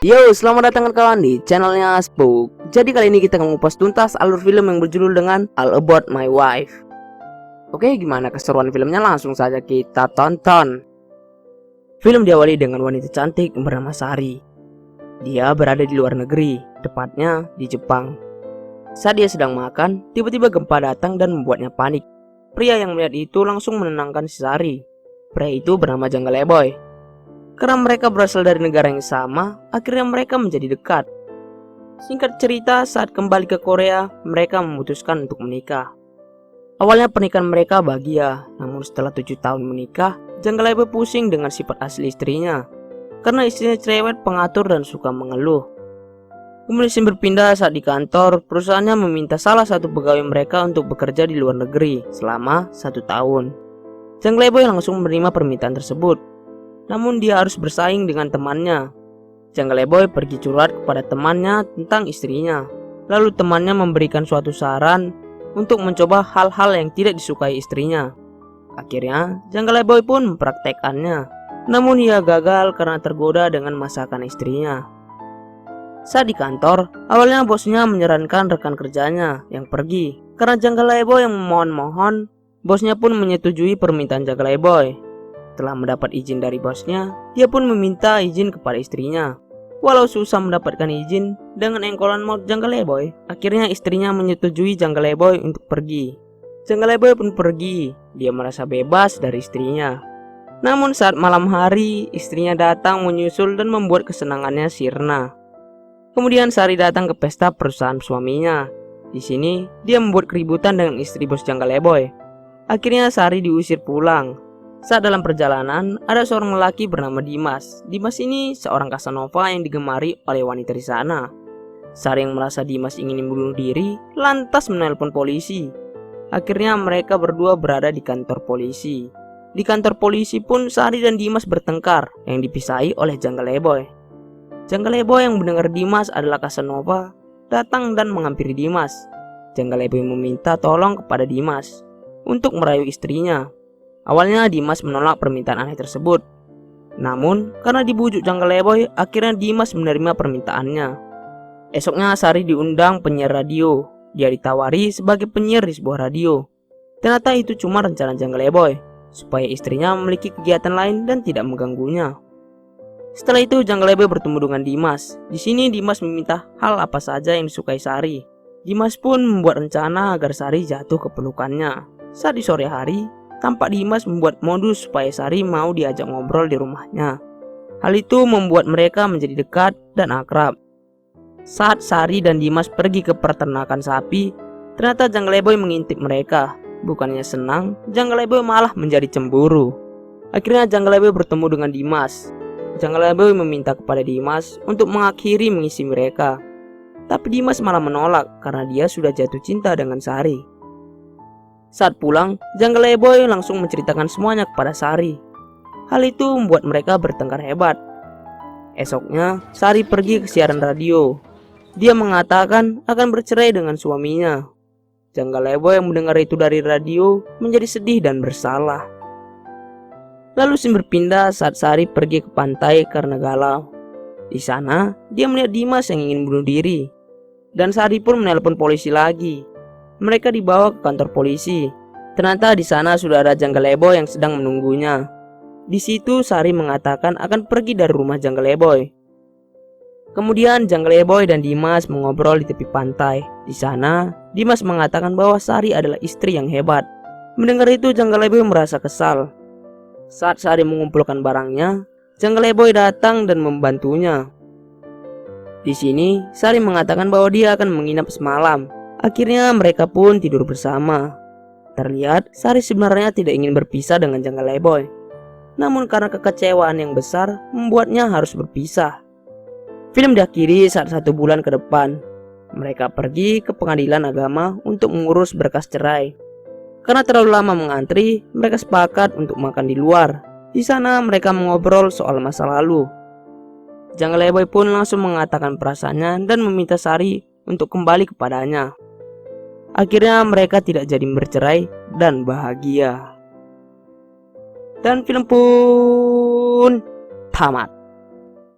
Yo, selamat datang kawan di channelnya Spook. Jadi kali ini kita akan mengupas tuntas alur film yang berjudul dengan All About My Wife. Oke, gimana keseruan filmnya? Langsung saja kita tonton. Film diawali dengan wanita cantik bernama Sari. Dia berada di luar negeri, tepatnya di Jepang. Saat dia sedang makan, tiba-tiba gempa datang dan membuatnya panik. Pria yang melihat itu langsung menenangkan si Sari. Pria itu bernama Jungle Boy. Karena mereka berasal dari negara yang sama, akhirnya mereka menjadi dekat. Singkat cerita, saat kembali ke Korea, mereka memutuskan untuk menikah. Awalnya pernikahan mereka bahagia, namun setelah 7 tahun menikah, Jungle Boy pusing dengan sifat asli istrinya. Karena istrinya cerewet, pengatur, dan suka mengeluh. Kemudian scene berpindah saat di kantor, perusahaannya meminta salah satu pegawai mereka untuk bekerja di luar negeri selama 1 tahun. Jungle Boy langsung menerima permintaan tersebut. Namun dia harus bersaing dengan temannya. Jungle Boy pergi curhat kepada temannya tentang istrinya. Lalu temannya memberikan suatu saran untuk mencoba hal-hal yang tidak disukai istrinya. Akhirnya Jungle Boy pun mempraktekannya. Namun ia gagal karena tergoda dengan masakan istrinya. Saat di kantor, awalnya bosnya menyarankan rekan kerjanya yang pergi. Karena Jungle Boy yang memohon-mohon, bosnya pun menyetujui permintaan Jungle Boy. Setelah mendapat izin dari bosnya, dia pun meminta izin kepada istrinya. Walau susah mendapatkan izin, dengan engkolan maut Jungle Boy, akhirnya istrinya menyetujui Jungle Boy untuk pergi. Jungle Boy pun pergi, dia merasa bebas dari istrinya. Namun saat malam hari, istrinya datang menyusul dan membuat kesenangannya sirna. Kemudian Sari datang ke pesta perusahaan suaminya. Di sini, dia membuat keributan dengan istri bos Jungle Boy. Akhirnya Sari diusir pulang. Saat dalam perjalanan, ada seorang lelaki bernama Dimas. Dimas ini seorang Casanova yang digemari oleh wanita di sana. Sari yang merasa Dimas ingin membunuh diri, lantas menelpon polisi. Akhirnya mereka berdua berada di kantor polisi. Di kantor polisi pun Sari dan Dimas bertengkar, yang dipisahi oleh Jungle Boy. Jungle Boy yang mendengar Dimas adalah Casanova, datang dan menghampiri Dimas. Jungle Boy meminta tolong kepada Dimas untuk merayu istrinya. Awalnya Dimas menolak permintaan aneh tersebut. Namun karena dibujuk Jungle Boy, akhirnya Dimas menerima permintaannya. Esoknya Sari diundang penyiar radio. Dia ditawari sebagai penyiar di sebuah radio. Ternyata itu cuma rencana Jungle Boy, supaya istrinya memiliki kegiatan lain dan tidak mengganggunya. Setelah itu Jungle Boy bertemu dengan Dimas. Di sini Dimas meminta hal apa saja yang disukai Sari. Dimas pun membuat rencana agar Sari jatuh ke pelukannya. Saat di sore hari, tampak Dimas membuat modus supaya Sari mau diajak ngobrol di rumahnya. Hal itu membuat mereka menjadi dekat dan akrab. Saat Sari dan Dimas pergi ke peternakan sapi, ternyata Jungle Boy mengintip mereka. Bukannya senang, Jungle Boy malah menjadi cemburu. Akhirnya Jungle Boy bertemu dengan Dimas. Jungle Boy meminta kepada Dimas untuk mengakhiri mengisi mereka. Tapi Dimas malah menolak karena dia sudah jatuh cinta dengan Sari. Saat pulang, Jungle Boy langsung menceritakan semuanya kepada Sari. Hal itu membuat mereka bertengkar hebat. Esoknya, Sari pergi ke siaran radio. Dia mengatakan akan bercerai dengan suaminya. Jungle Boy yang mendengar itu dari radio menjadi sedih dan bersalah. Lalu scene berpindah saat Sari pergi ke pantai karena galau. Di sana, dia melihat Dimas yang ingin bunuh diri. Dan Sari pun menelpon polisi lagi. Mereka dibawa ke kantor polisi. Ternyata di sana sudah ada Jungle Boy yang sedang menunggunya. Di situ Sari mengatakan akan pergi dari rumah Jungle Boy. Kemudian Jungle Boy dan Dimas mengobrol di tepi pantai. Di sana, Dimas mengatakan bahwa Sari adalah istri yang hebat. Mendengar itu Jungle Boy merasa kesal. Saat Sari mengumpulkan barangnya, Jungle Boy datang dan membantunya. Di sini, Sari mengatakan bahwa dia akan menginap semalam. Akhirnya mereka pun tidur bersama. Terlihat Sari sebenarnya tidak ingin berpisah dengan Jungle Boy. Namun karena kekecewaan yang besar membuatnya harus berpisah. Film diakhiri saat 1 bulan ke depan. Mereka pergi ke pengadilan agama untuk mengurus berkas cerai. Karena terlalu lama mengantri, mereka sepakat untuk makan di luar. Di sana mereka mengobrol soal masa lalu. Jungle Boy pun langsung mengatakan perasaannya dan meminta Sari untuk kembali kepadanya. Akhirnya mereka tidak jadi bercerai dan bahagia. Dan film pun tamat.